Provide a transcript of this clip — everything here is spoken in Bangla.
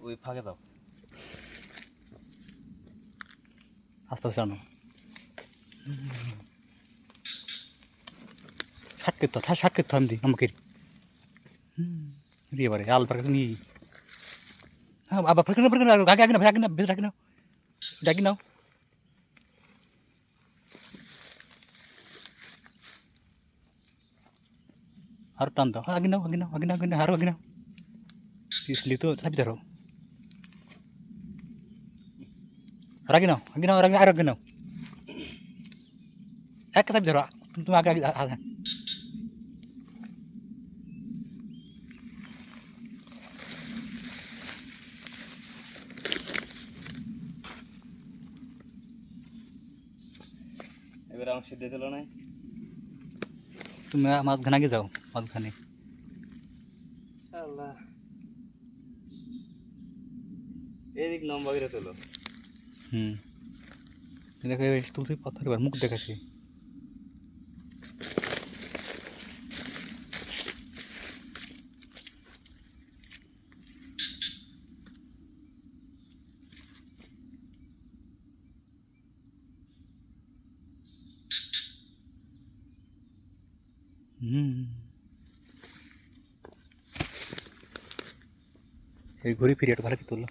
ওই ফাঁকে দাও। আস্তে আস্তে আনো। ষাট করতে আমি দিই আমাকে দিয়ে পারে আল পারে নিয়ে হ্যাঁ আবার ফেঁকে নাও আগে আগে না ভাই আগে না বেশ ডাকি নাও আর টান দাও আগে নাও আরো আগে নাও इसलिए तो सभी धरो आगे नाও আর আগে নাও এক সব ধরো তুমি আগে আগে এবার আমার সিদ্ধ দিল না। তুমি মাঝখানে আগে যাও মাঝখানে আল্লাহ এদিক লম্বা করে তোলো। দেখো তুলসী পাথর এবার মুখ দেখাচ্ছি এই ঘুরে ফিরে একটু ভালো কি তুললো